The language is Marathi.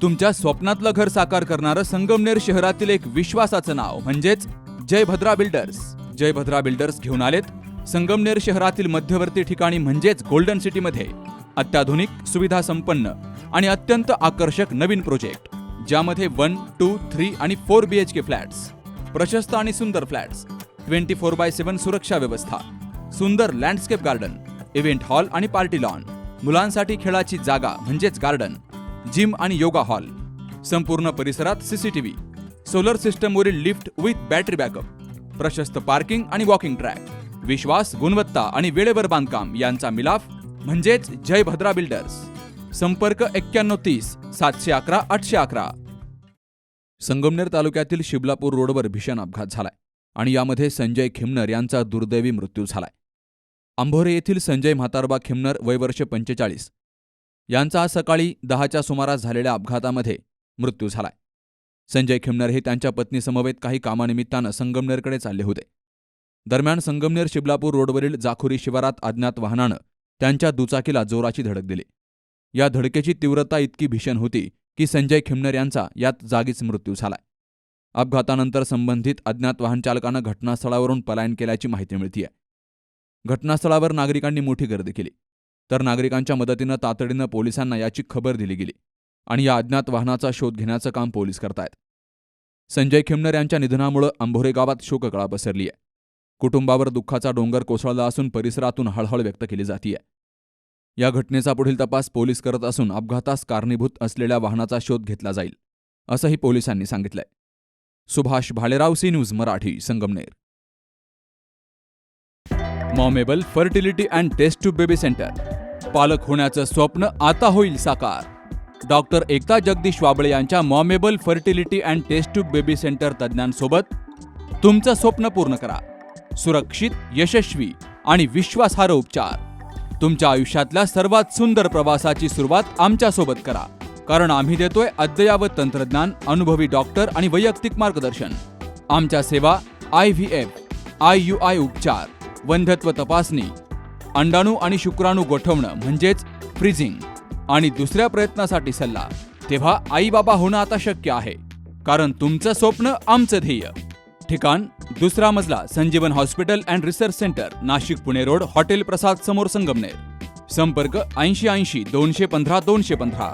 तुमच्या स्वप्नातलं घर साकार करणारं संगमनेर शहरातील एक विश्वासाचं नाव म्हणजेच जयभद्रा बिल्डर्स. जयभद्रा बिल्डर्स घेऊन आलेत संगमनेर शहरातील मध्यवर्ती ठिकाणी म्हणजेच गोल्डन सिटीमध्ये अत्याधुनिक, सुविधा संपन्न आणि अत्यंत आकर्षक नवीन प्रोजेक्ट, ज्यामध्ये 1, 2, 3 आणि 4 BHK फ्लॅट्स, प्रशस्त आणि सुंदर फ्लॅट्स, 24/7 सुरक्षा व्यवस्था, सुंदर लँडस्केप गार्डन, इव्हेंट हॉल आणि पार्टी लॉन, मुलांसाठी खेळाची जागा म्हणजेच गार्डन, जिम आणि योगा हॉल, संपूर्ण परिसरात CCTV, सोलर सिस्टमवरील लिफ्ट विथ बॅटरी बॅकअप, प्रशस्त पार्किंग आणि वॉकिंग ट्रॅक, विश्वास, गुणवत्ता आणि वेळेवर बांधकाम यांचा मिलाफ म्हणजेच जयभद्रा बिल्डर्स. संपर्क 9130 711 811. संगमनेर तालुक्यातील शिबलापूर रोडवर भीषण अपघात झालाय आणि यामध्ये संजय खिमनर यांचा दुर्दैवी मृत्यू झालाय. अंभोरे येथील संजय म्हातारबा खिमनर वय वर्ष 45 यांचा आज सकाळी 10च्या सुमारास झालेल्या अपघातामध्ये मृत्यू झालाय. संजय खिमनर हे त्यांच्या पत्नीसमवेत काही कामानिमित्तानं संगमनेरकडे चालले होते. दरम्यान संगमनेर शिबलापूर रोडवरील जाखुरी शिवारात अज्ञात वाहनानं त्यांच्या दुचाकीला जोराची धडक दिली. या धडकेची तीव्रता इतकी भीषण होती की संजय खिमनर यांचा यात जागीच मृत्यू झालाय. अपघातानंतर संबंधित अज्ञात वाहन चालकानं घटनास्थळावरून पलायन केल्याची माहिती मिळतीये. घटनास्थळावर नागरिकांनी मोठी गर्दी केली, तर नागरिकांच्या मदतीनं तातडीनं पोलिसांना याची खबर दिली गेली आणि या अज्ञात वाहनाचा शोध घेण्याचं काम पोलीस करतायत. संजय खिमनर यांच्या निधनामुळे अंभोरे गावात शोककळा पसरली आहे. कुटुंबावर दुःखाचा डोंगर कोसळला असून परिसरातून हळहळ व्यक्त केली जातीये. या घटनेचा पुढील तपास पोलीस करत असून अपघातास कारणीभूत असलेल्या वाहनाचा शोध घेतला जाईल, असंही पोलिसांनी सांगितलंय. Subhash Bhalerao, C news Marathi, Sangamner. मॉमेबल fertility and test tube baby centre. पालक होण्याचं स्वप्न आता होईल साकार. डॉक्टर एकता जगदीश वाबळे यांच्या मॉमेबल fertility and test tube baby centre तज्ज्ञांसोबत तुमचं स्वप्न पूर्ण करा. सुरक्षित, यशस्वी आणि विश्वासार्ह उपचार. तुमच्या आयुष्यातल्या सर्वात सुंदर प्रवासाची सुरुवात आमच्यासोबत करा, कारण आम्ही देतोय अद्ययावत तंत्रज्ञान, अनुभवी डॉक्टर आणि वैयक्तिक मार्गदर्शन. आमच्या सेवा IVF, IUI उपचार, वंध्यत्व तपासणी, अंडाणू आणि शुक्राणू गोठवणं म्हणजेच फ्रीजिंग आणि दुसऱ्या प्रयत्नासाठी सल्ला. तेव्हा आई बाबा होणं आता शक्य आहे, कारण तुमचं स्वप्न आमचं ध्येय. ठिकाण 2रा मजला, Sanjeevan hospital and research centre, Nashik Pune road, hotel Prasad समोर, संगमनेर. संपर्क 8080 215 215.